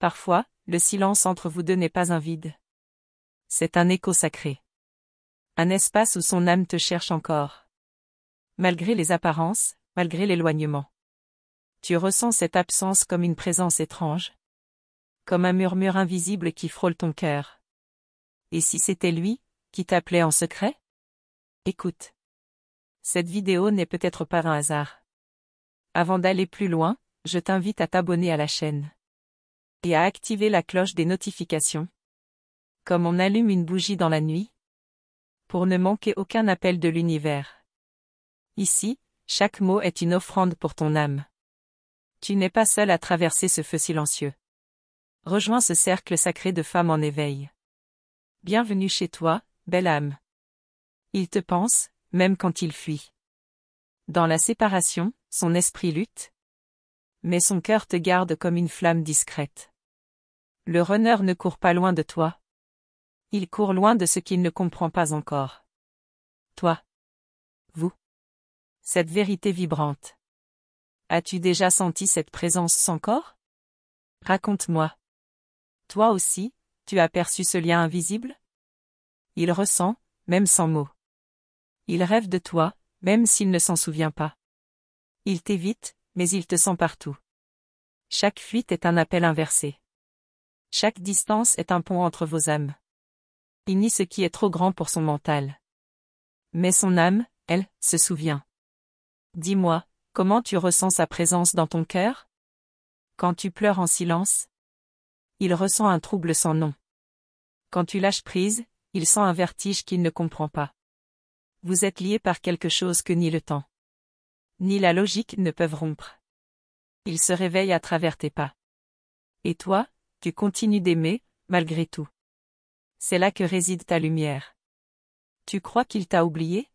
Parfois, le silence entre vous deux n'est pas un vide. C'est un écho sacré. Un espace où son âme te cherche encore. Malgré les apparences, malgré l'éloignement. Tu ressens cette absence comme une présence étrange. Comme un murmure invisible qui frôle ton cœur. Et si c'était lui, qui t'appelait en secret? Écoute. Cette vidéo n'est peut-être pas un hasard. Avant d'aller plus loin, je t'invite à t'abonner à la chaîne. Et à activer la cloche des notifications. Comme on allume une bougie dans la nuit. Pour ne manquer aucun appel de l'univers. Ici, chaque mot est une offrande pour ton âme. Tu n'es pas seul à traverser ce feu silencieux. Rejoins ce cercle sacré de femmes en éveil. Bienvenue chez toi, belle âme. Il te pense, même quand il fuit. Dans la séparation, son esprit lutte. Mais son cœur te garde comme une flamme discrète. Le runner ne court pas loin de toi. Il court loin de ce qu'il ne comprend pas encore. Toi. Vous. Cette vérité vibrante. As-tu déjà senti cette présence sans corps? Raconte-moi. Toi aussi, tu as perçu ce lien invisible? Il ressent, même sans mots. Il rêve de toi, même s'il ne s'en souvient pas. Il t'évite, mais il te sent partout. Chaque fuite est un appel inversé. Chaque distance est un pont entre vos âmes. Il nie ce qui est trop grand pour son mental. Mais son âme, elle, se souvient. Dis-moi, comment tu ressens sa présence dans ton cœur? Quand tu pleures en silence? Il ressent un trouble sans nom. Quand tu lâches prise, il sent un vertige qu'il ne comprend pas. Vous êtes liés par quelque chose que ni le temps, ni la logique ne peuvent rompre. Il se réveille à travers tes pas. Et toi, tu continues d'aimer, malgré tout. C'est là que réside ta lumière. Tu crois qu'il t'a oublié?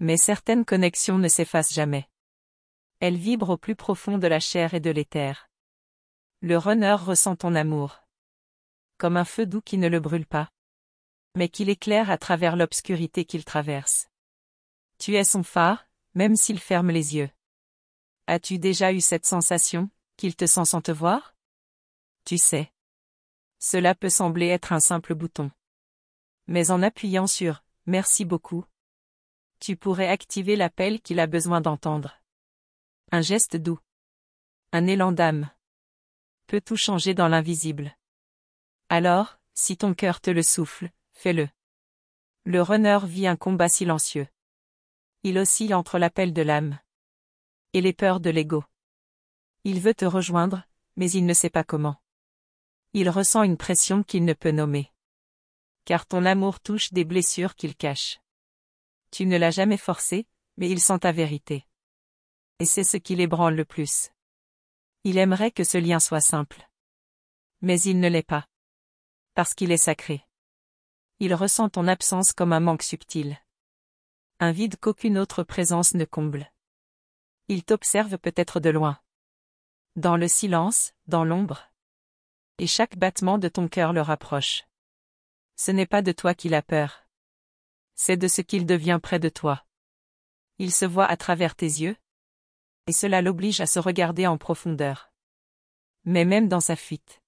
Mais certaines connexions ne s'effacent jamais. Elles vibrent au plus profond de la chair et de l'éther. Le runner ressent ton amour. Comme un feu doux qui ne le brûle pas. Mais qui l'éclaire à travers l'obscurité qu'il traverse. Tu es son phare, même s'il ferme les yeux. As-tu déjà eu cette sensation, qu'il te sent sans te voir? Tu sais. Cela peut sembler être un simple bouton. Mais en appuyant sur « Merci beaucoup », tu pourrais activer l'appel qu'il a besoin d'entendre. Un geste doux. Un élan d'âme. Peut tout changer dans l'invisible. Alors, si ton cœur te le souffle, fais-le. Le runner vit un combat silencieux. Il oscille entre l'appel de l'âme et les peurs de l'ego. Il veut te rejoindre, mais il ne sait pas comment. Il ressent une pression qu'il ne peut nommer. Car ton amour touche des blessures qu'il cache. Tu ne l'as jamais forcé, mais il sent ta vérité. Et c'est ce qui l'ébranle le plus. Il aimerait que ce lien soit simple. Mais il ne l'est pas. Parce qu'il est sacré. Il ressent ton absence comme un manque subtil. Un vide qu'aucune autre présence ne comble. Il t'observe peut-être de loin. Dans le silence, dans l'ombre. Et chaque battement de ton cœur le rapproche. Ce n'est pas de toi qu'il a peur. C'est de ce qu'il devient près de toi. Il se voit à travers tes yeux. Et cela l'oblige à se regarder en profondeur. Mais même dans sa fuite.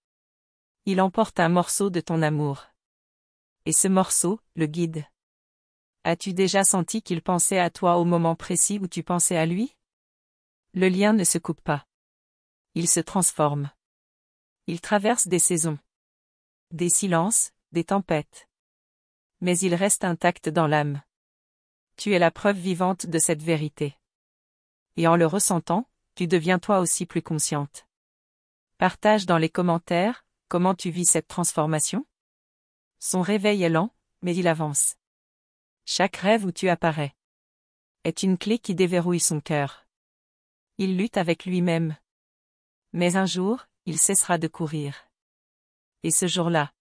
Il emporte un morceau de ton amour. Et ce morceau, le guide. As-tu déjà senti qu'il pensait à toi au moment précis où tu pensais à lui? Le lien ne se coupe pas. Il se transforme. Il traverse des saisons. Des silences, des tempêtes. Mais il reste intact dans l'âme. Tu es la preuve vivante de cette vérité. Et en le ressentant, tu deviens toi aussi plus consciente. Partage dans les commentaires, comment tu vis cette transformation? Son réveil est lent, mais il avance. Chaque rêve où tu apparais est une clé qui déverrouille son cœur. Il lutte avec lui-même. Mais un jour, il cessera de courir. Et ce jour-là,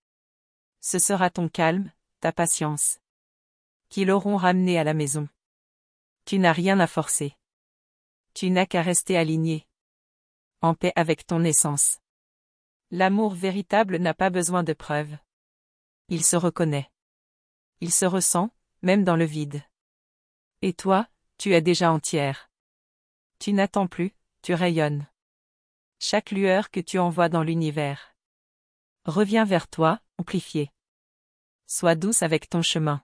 ce sera ton calme, ta patience, qui l'auront ramené à la maison. Tu n'as rien à forcer. Tu n'as qu'à rester aligné. En paix avec ton essence. L'amour véritable n'a pas besoin de preuves. Il se reconnaît. Il se ressent, même dans le vide. Et toi, tu es déjà entière. Tu n'attends plus, tu rayonnes. Chaque lueur que tu envoies dans l'univers Reviens vers toi, amplifié. Sois douce avec ton chemin.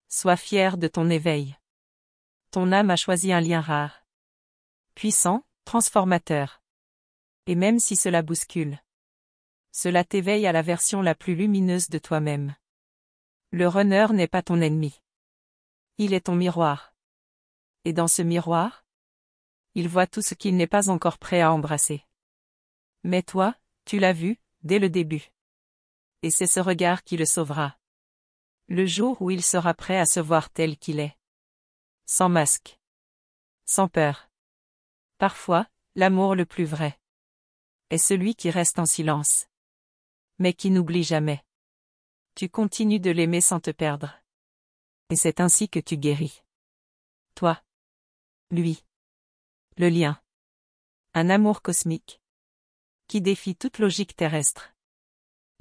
Sois fier de ton éveil. Ton âme a choisi un lien rare. Puissant, transformateur. Et même si cela bouscule, cela t'éveille à la version la plus lumineuse de toi-même. Le runner n'est pas ton ennemi. Il est ton miroir. Et dans ce miroir, il voit tout ce qu'il n'est pas encore prêt à embrasser. Mais toi, tu l'as vu, dès le début. Et c'est ce regard qui le sauvera. Le jour où il sera prêt à se voir tel qu'il est. Sans masque. Sans peur. Parfois, l'amour le plus vrai est celui qui reste en silence. Mais qui n'oublie jamais. Tu continues de l'aimer sans te perdre. Et c'est ainsi que tu guéris. Toi. Lui. Le lien. Un amour cosmique. Qui défie toute logique terrestre.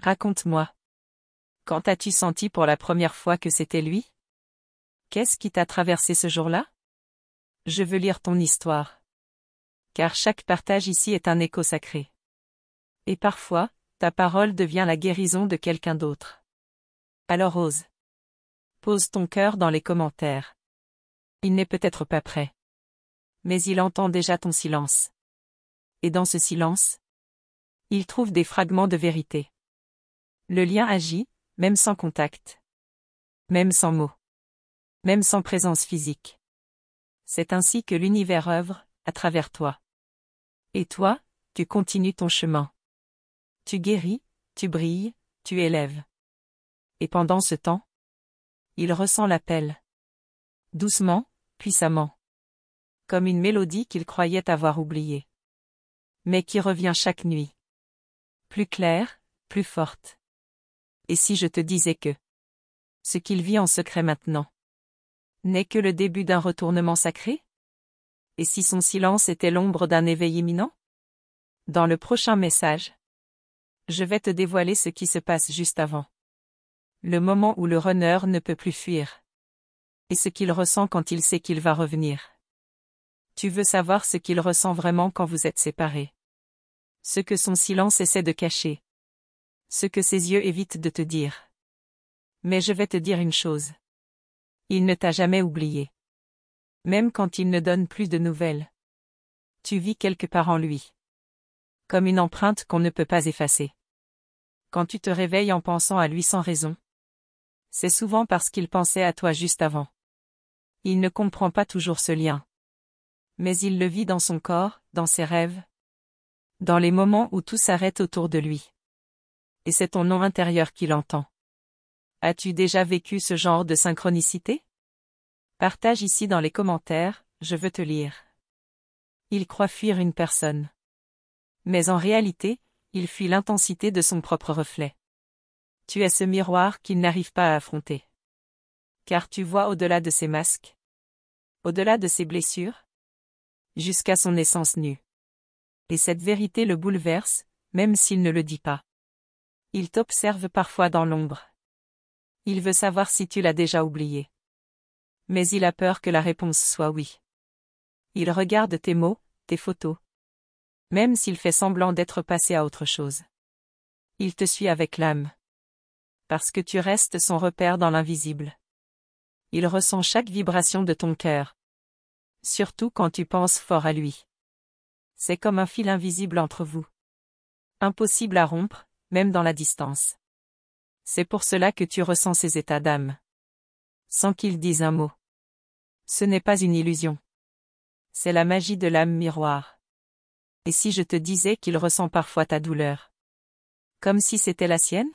Raconte-moi. Quand as-tu senti pour la première fois que c'était lui? Qu'est-ce qui t'a traversé ce jour-là? Je veux lire ton histoire. Car chaque partage ici est un écho sacré. Et parfois, ta parole devient la guérison de quelqu'un d'autre. Alors ose. Pose ton cœur dans les commentaires. Il n'est peut-être pas prêt. Mais il entend déjà ton silence. Et dans ce silence, il trouve des fragments de vérité. Le lien agit, même sans contact. Même sans mots. Même sans présence physique. C'est ainsi que l'univers œuvre, à travers toi. Et toi, tu continues ton chemin. Tu guéris, tu brilles, tu élèves. Et pendant ce temps, il ressent l'appel. Doucement, puissamment. Comme une mélodie qu'il croyait avoir oubliée. Mais qui revient chaque nuit. Plus claire, plus forte. Et si je te disais que ce qu'il vit en secret maintenant n'est que le début d'un retournement sacré? Et si son silence était l'ombre d'un éveil imminent? Dans le prochain message, je vais te dévoiler ce qui se passe juste avant. Le moment où le runner ne peut plus fuir. Et ce qu'il ressent quand il sait qu'il va revenir. Tu veux savoir ce qu'il ressent vraiment quand vous êtes séparés. Ce que son silence essaie de cacher. Ce que ses yeux évitent de te dire. Mais je vais te dire une chose. Il ne t'a jamais oublié. Même quand il ne donne plus de nouvelles. Tu vis quelque part en lui. Comme une empreinte qu'on ne peut pas effacer. Quand tu te réveilles en pensant à lui sans raison. C'est souvent parce qu'il pensait à toi juste avant. Il ne comprend pas toujours ce lien. Mais il le vit dans son corps, dans ses rêves. Dans les moments où tout s'arrête autour de lui. Et c'est ton nom intérieur qui l'entend. As-tu déjà vécu ce genre de synchronicité? Partage ici dans les commentaires, je veux te lire. Il croit fuir une personne. Mais en réalité, il fuit l'intensité de son propre reflet. Tu es ce miroir qu'il n'arrive pas à affronter. Car tu vois au-delà de ses masques. Au-delà de ses blessures. Jusqu'à son essence nue. Et cette vérité le bouleverse, même s'il ne le dit pas. Il t'observe parfois dans l'ombre. Il veut savoir si tu l'as déjà oublié. Mais il a peur que la réponse soit oui. Il regarde tes mots, tes photos. Même s'il fait semblant d'être passé à autre chose. Il te suit avec l'âme. Parce que tu restes son repère dans l'invisible. Il ressent chaque vibration de ton cœur. Surtout quand tu penses fort à lui. C'est comme un fil invisible entre vous. Impossible à rompre, même dans la distance. C'est pour cela que tu ressens ses états d'âme. Sans qu'il dise un mot. Ce n'est pas une illusion. C'est la magie de l'âme miroir. Et si je te disais qu'il ressent parfois ta douleur? Comme si c'était la sienne?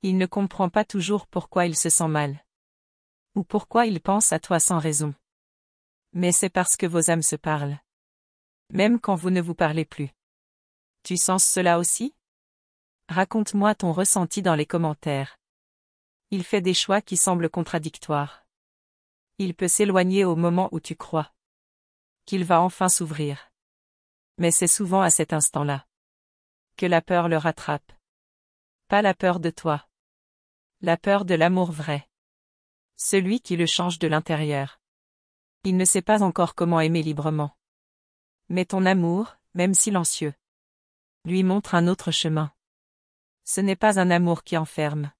Il ne comprend pas toujours pourquoi il se sent mal. Ou pourquoi il pense à toi sans raison. Mais c'est parce que vos âmes se parlent. Même quand vous ne vous parlez plus. Tu sens cela aussi? Raconte-moi ton ressenti dans les commentaires. Il fait des choix qui semblent contradictoires. Il peut s'éloigner au moment où tu crois qu'il va enfin s'ouvrir. Mais c'est souvent à cet instant-là que la peur le rattrape. Pas la peur de toi. La peur de l'amour vrai. Celui qui le change de l'intérieur. Il ne sait pas encore comment aimer librement. Mais ton amour, même silencieux, lui montre un autre chemin. Ce n'est pas un amour qui enferme.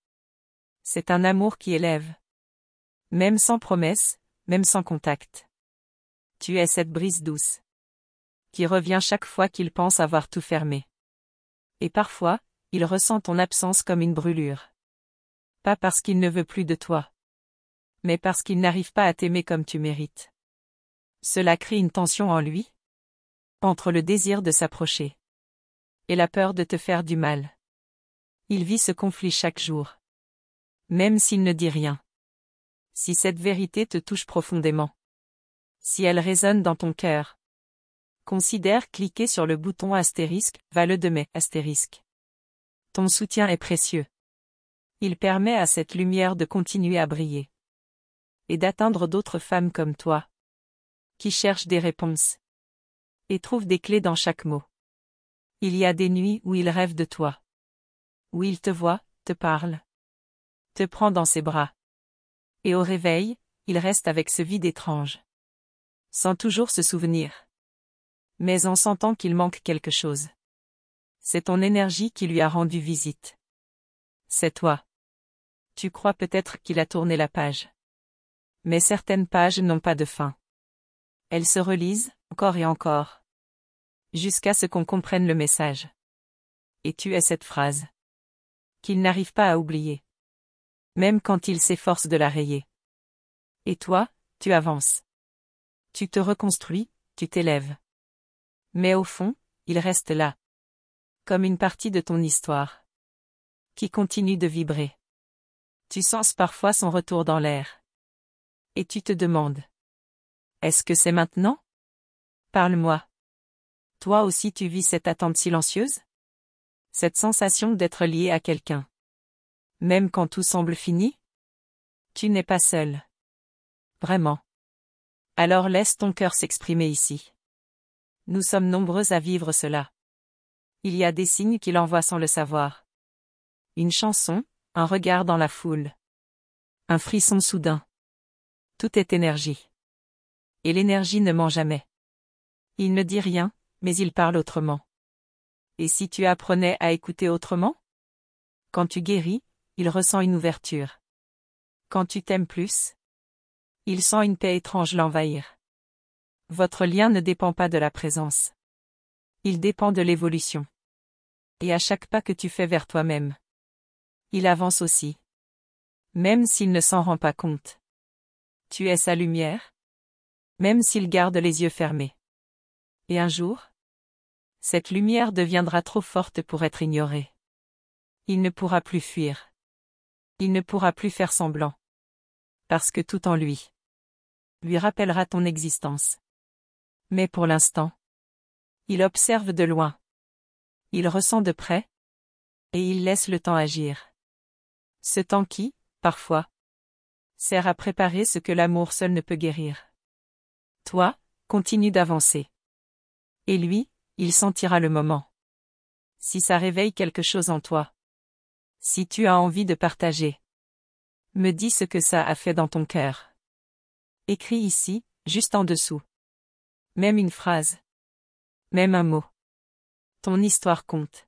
C'est un amour qui élève. Même sans promesse, même sans contact. Tu es cette brise douce qui revient chaque fois qu'il pense avoir tout fermé. Et parfois, il ressent ton absence comme une brûlure. Pas parce qu'il ne veut plus de toi, mais parce qu'il n'arrive pas à t'aimer comme tu mérites. Cela crée une tension en lui, entre le désir de s'approcher et la peur de te faire du mal. Il vit ce conflit chaque jour. Même s'il ne dit rien. Si cette vérité te touche profondément. Si elle résonne dans ton cœur. Considère cliquer sur le bouton astérisque, Vale de mai, astérisque. Ton soutien est précieux. Il permet à cette lumière de continuer à briller. Et d'atteindre d'autres femmes comme toi. Qui cherchent des réponses. Et trouvent des clés dans chaque mot. Il y a des nuits où il rêve de toi. Où il te voit, te parle. Te prend dans ses bras. Et au réveil, il reste avec ce vide étrange. Sans toujours se souvenir. Mais en sentant qu'il manque quelque chose. C'est ton énergie qui lui a rendu visite. C'est toi. Tu crois peut-être qu'il a tourné la page. Mais certaines pages n'ont pas de fin. Elles se relisent, encore et encore. Jusqu'à ce qu'on comprenne le message. Et tu es cette phrase. Qu'il n'arrive pas à oublier. Même quand il s'efforce de la rayer. Et toi, tu avances. Tu te reconstruis, tu t'élèves. Mais au fond, il reste là. Comme une partie de ton histoire. Qui continue de vibrer. Tu sens parfois son retour dans l'air. Et tu te demandes. Est-ce que c'est maintenant? Parle-moi. Toi aussi tu vis cette attente silencieuse? Cette sensation d'être lié à quelqu'un. Même quand tout semble fini? Tu n'es pas seul. Vraiment. Alors laisse ton cœur s'exprimer ici. Nous sommes nombreux à vivre cela. Il y a des signes qu'il envoie sans le savoir. Une chanson, un regard dans la foule. Un frisson soudain. Tout est énergie. Et l'énergie ne ment jamais. Il ne dit rien, mais il parle autrement. Et si tu apprenais à écouter autrement? Quand tu guéris, il ressent une ouverture. Quand tu t'aimes plus, il sent une paix étrange l'envahir. Votre lien ne dépend pas de la présence. Il dépend de l'évolution. Et à chaque pas que tu fais vers toi-même, il avance aussi. Même s'il ne s'en rend pas compte. Tu es sa lumière. Même s'il garde les yeux fermés. Et un jour, cette lumière deviendra trop forte pour être ignorée. Il ne pourra plus fuir. Il ne pourra plus faire semblant. Parce que tout en lui rappellera ton existence. Mais pour l'instant, il observe de loin. Il ressent de près. Et il laisse le temps agir. Ce temps qui, parfois, sert à préparer ce que l'amour seul ne peut guérir. Toi, continue d'avancer. Et lui, il sentira le moment. Si ça réveille quelque chose en toi. Si tu as envie de partager. Me dis ce que ça a fait dans ton cœur. Écris ici, juste en dessous. Même une phrase. Même un mot. Ton histoire compte.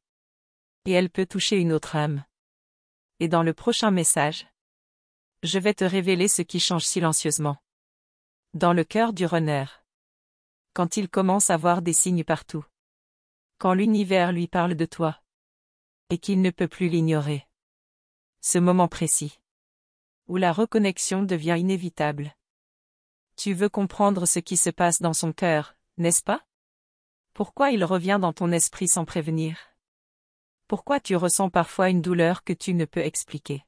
Et elle peut toucher une autre âme. Et dans le prochain message, je vais te révéler ce qui change silencieusement. Dans le cœur du runner. Quand il commence à voir des signes partout. Quand l'univers lui parle de toi. Et qu'il ne peut plus l'ignorer. Ce moment précis. Où la reconnexion devient inévitable. Tu veux comprendre ce qui se passe dans son cœur, n'est-ce pas? Pourquoi il revient dans ton esprit sans prévenir? Pourquoi tu ressens parfois une douleur que tu ne peux expliquer?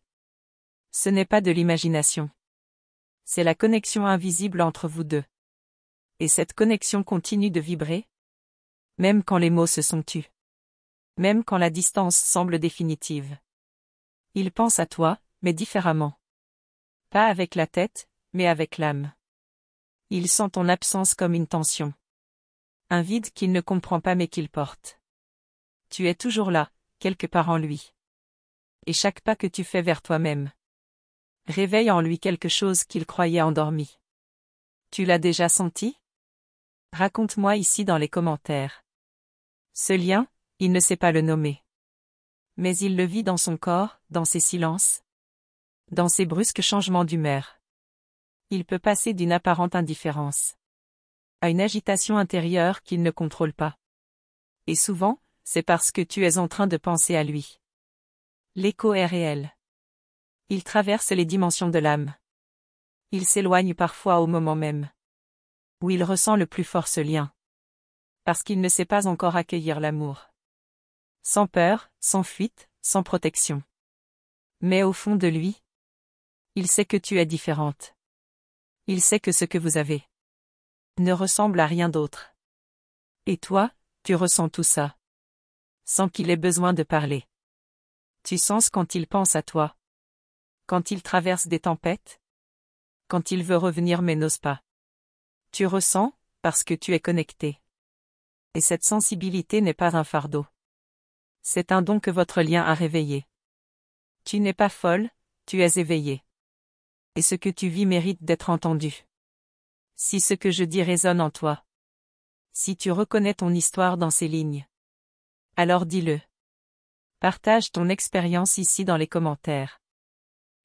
Ce n'est pas de l'imagination. C'est la connexion invisible entre vous deux. Et cette connexion continue de vibrer. Même quand les mots se sont tus. Même quand la distance semble définitive. Il pense à toi, mais différemment. Pas avec la tête, mais avec l'âme. Il sent ton absence comme une tension. Un vide qu'il ne comprend pas mais qu'il porte. Tu es toujours là, quelque part en lui. Et chaque pas que tu fais vers toi-même réveille en lui quelque chose qu'il croyait endormi. Tu l'as déjà senti? Raconte-moi ici dans les commentaires. Ce lien, il ne sait pas le nommer. Mais il le vit dans son corps, dans ses silences, dans ses brusques changements d'humeur. Il peut passer d'une apparente indifférence à une agitation intérieure qu'il ne contrôle pas. Et souvent, c'est parce que tu es en train de penser à lui. L'écho est réel. Il traverse les dimensions de l'âme. Il s'éloigne parfois au moment même où il ressent le plus fort ce lien. Parce qu'il ne sait pas encore accueillir l'amour. Sans peur, sans fuite, sans protection. Mais au fond de lui, il sait que tu es différente. Il sait que ce que vous avez ne ressemble à rien d'autre. Et toi, tu ressens tout ça. Sans qu'il ait besoin de parler. Tu sens quand il pense à toi. Quand il traverse des tempêtes. Quand il veut revenir mais n'ose pas. Tu ressens, parce que tu es connecté. Et cette sensibilité n'est pas un fardeau. C'est un don que votre lien a réveillé. Tu n'es pas folle, tu es éveillée. Et ce que tu vis mérite d'être entendu. Si ce que je dis résonne en toi. Si tu reconnais ton histoire dans ces lignes. Alors dis-le. Partage ton expérience ici dans les commentaires.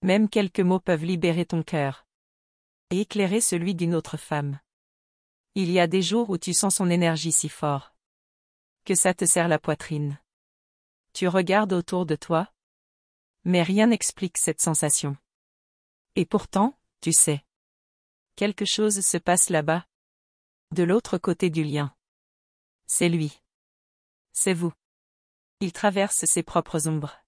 Même quelques mots peuvent libérer ton cœur. Et éclairer celui d'une autre femme. Il y a des jours où tu sens son énergie si fort. Que ça te serre la poitrine. Tu regardes autour de toi. Mais rien n'explique cette sensation. Et pourtant, tu sais. Quelque chose se passe là-bas. De l'autre côté du lien. C'est lui. C'est vous. Il traverse ses propres ombres.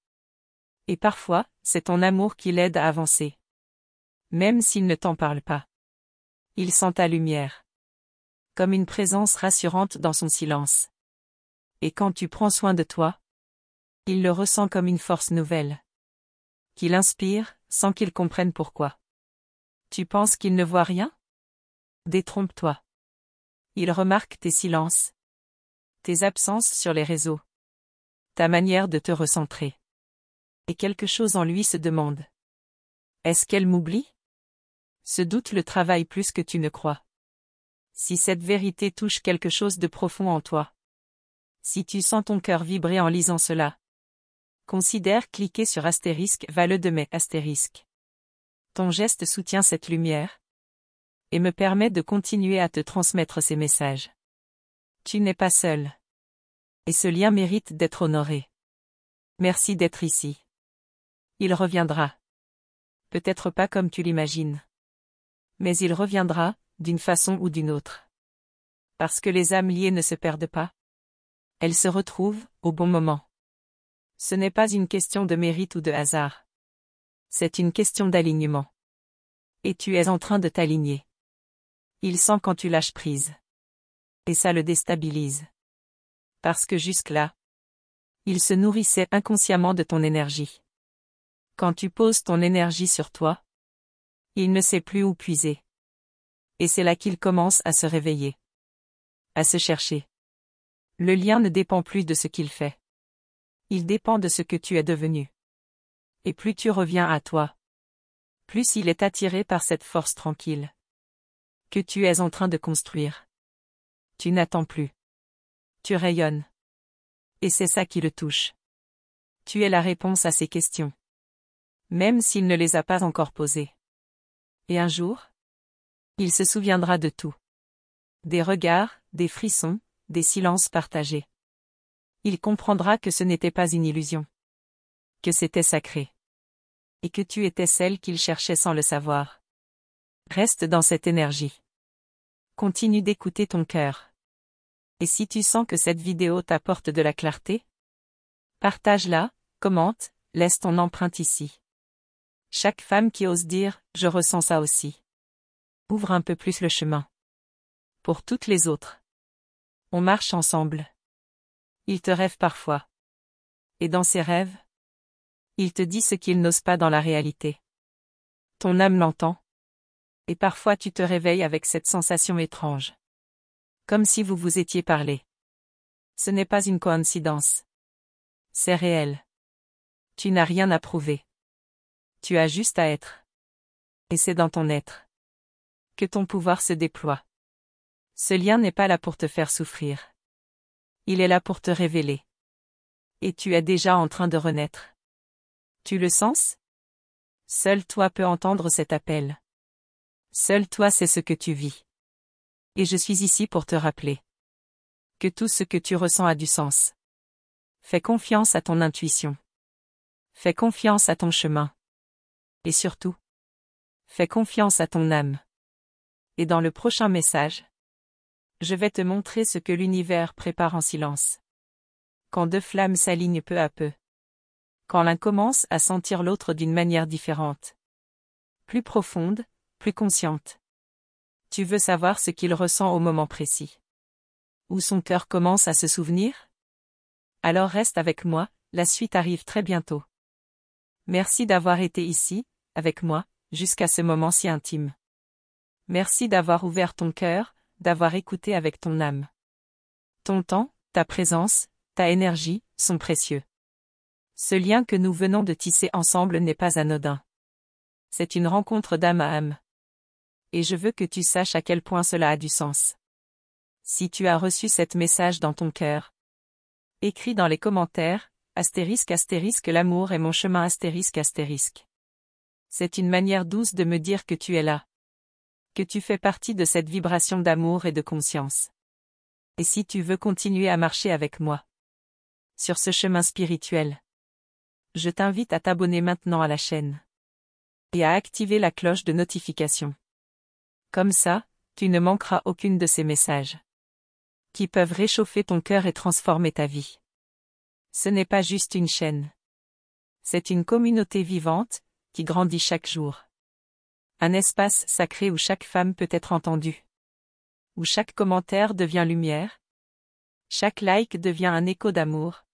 Et parfois, c'est ton amour qui l'aide à avancer. Même s'il ne t'en parle pas. Il sent ta lumière. Comme une présence rassurante dans son silence. Et quand tu prends soin de toi, il le ressent comme une force nouvelle. Qu'il inspire, sans qu'il comprenne pourquoi. Tu penses qu'il ne voit rien? Détrompe-toi. Il remarque tes silences. Tes absences sur les réseaux. Ta manière de te recentrer. Et quelque chose en lui se demande. Est-ce qu'elle m'oublie? Ce doute le travaille plus que tu ne crois. Si cette vérité touche quelque chose de profond en toi. Si tu sens ton cœur vibrer en lisant cela. Considère cliquer sur astérisque Vale de mai astérisque. Ton geste soutient cette lumière. Et me permet de continuer à te transmettre ces messages. Tu n'es pas seul. Et ce lien mérite d'être honoré. Merci d'être ici. Il reviendra. Peut-être pas comme tu l'imagines. Mais il reviendra, d'une façon ou d'une autre. Parce que les âmes liées ne se perdent pas. Elles se retrouvent, au bon moment. Ce n'est pas une question de mérite ou de hasard. C'est une question d'alignement. Et tu es en train de t'aligner. Il sent quand tu lâches prise. Et ça le déstabilise. Parce que jusque-là, il se nourrissait inconsciemment de ton énergie. Quand tu poses ton énergie sur toi, il ne sait plus où puiser. Et c'est là qu'il commence à se réveiller. À se chercher. Le lien ne dépend plus de ce qu'il fait. Il dépend de ce que tu es devenu. Et plus tu reviens à toi, plus il est attiré par cette force tranquille que tu es en train de construire. Tu n'attends plus. Tu rayonnes. Et c'est ça qui le touche. Tu es la réponse à ses questions. Même s'il ne les a pas encore posées. Et un jour, il se souviendra de tout. Des regards, des frissons, des silences partagés. Il comprendra que ce n'était pas une illusion. Que c'était sacré. Et que tu étais celle qu'il cherchait sans le savoir. Reste dans cette énergie. Continue d'écouter ton cœur. Et si tu sens que cette vidéo t'apporte de la clarté, partage-la, commente, laisse ton empreinte ici. Chaque femme qui ose dire « je ressens ça aussi » ouvre un peu plus le chemin. Pour toutes les autres. On marche ensemble. Il te rêve parfois. Et dans ses rêves, il te dit ce qu'il n'ose pas dans la réalité. Ton âme l'entend. Et parfois tu te réveilles avec cette sensation étrange. Comme si vous vous étiez parlé. Ce n'est pas une coïncidence. C'est réel. Tu n'as rien à prouver. Tu as juste à être. Et c'est dans ton être que ton pouvoir se déploie. Ce lien n'est pas là pour te faire souffrir. Il est là pour te révéler. Et tu es déjà en train de renaître. Tu le sens? Seul toi peux entendre cet appel. Seul toi sais ce que tu vis. Et je suis ici pour te rappeler que tout ce que tu ressens a du sens. Fais confiance à ton intuition. Fais confiance à ton chemin. Et surtout, fais confiance à ton âme. Et dans le prochain message, je vais te montrer ce que l'univers prépare en silence. Quand deux flammes s'alignent peu à peu. Quand l'un commence à sentir l'autre d'une manière différente. Plus profonde, plus consciente. Tu veux savoir ce qu'il ressent au moment précis. Où son cœur commence à se souvenir? Alors reste avec moi, la suite arrive très bientôt. Merci d'avoir été ici, avec moi, jusqu'à ce moment si intime. Merci d'avoir ouvert ton cœur, d'avoir écouté avec ton âme. Ton temps, ta présence, ta énergie, sont précieux. Ce lien que nous venons de tisser ensemble n'est pas anodin. C'est une rencontre d'âme à âme. Et je veux que tu saches à quel point cela a du sens. Si tu as reçu cet message dans ton cœur, écris dans les commentaires, *** l'amour est mon chemin ***. C'est une manière douce de me dire que tu es là. Que tu fais partie de cette vibration d'amour et de conscience. Et si tu veux continuer à marcher avec moi sur ce chemin spirituel, je t'invite à t'abonner maintenant à la chaîne et à activer la cloche de notification. Comme ça, tu ne manqueras aucune de ces messages qui peuvent réchauffer ton cœur et transformer ta vie. Ce n'est pas juste une chaîne. C'est une communauté vivante, qui grandit chaque jour. Un espace sacré où chaque femme peut être entendue. Où chaque commentaire devient lumière. Chaque like devient un écho d'amour.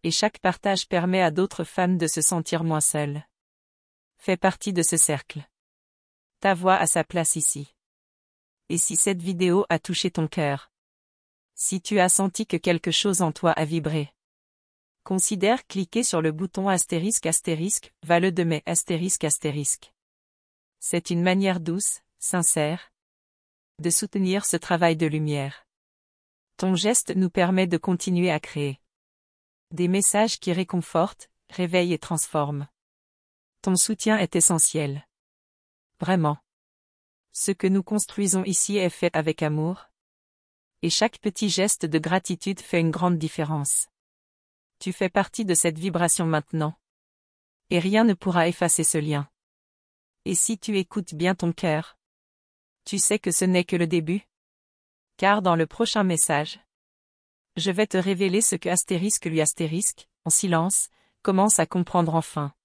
Et chaque partage permet à d'autres femmes de se sentir moins seules. Fais partie de ce cercle. Ta voix a sa place ici. Et si cette vidéo a touché ton cœur? Si tu as senti que quelque chose en toi a vibré, considère cliquer sur le bouton ***, vale de mai ***. C'est une manière douce, sincère, de soutenir ce travail de lumière. Ton geste nous permet de continuer à créer des messages qui réconfortent, réveillent et transforment. Ton soutien est essentiel. Vraiment. Ce que nous construisons ici est fait avec amour. Et chaque petit geste de gratitude fait une grande différence. Tu fais partie de cette vibration maintenant. Et rien ne pourra effacer ce lien. Et si tu écoutes bien ton cœur, tu sais que ce n'est que le début. Car dans le prochain message, je vais te révéler ce que ***, en silence, commence à comprendre enfin.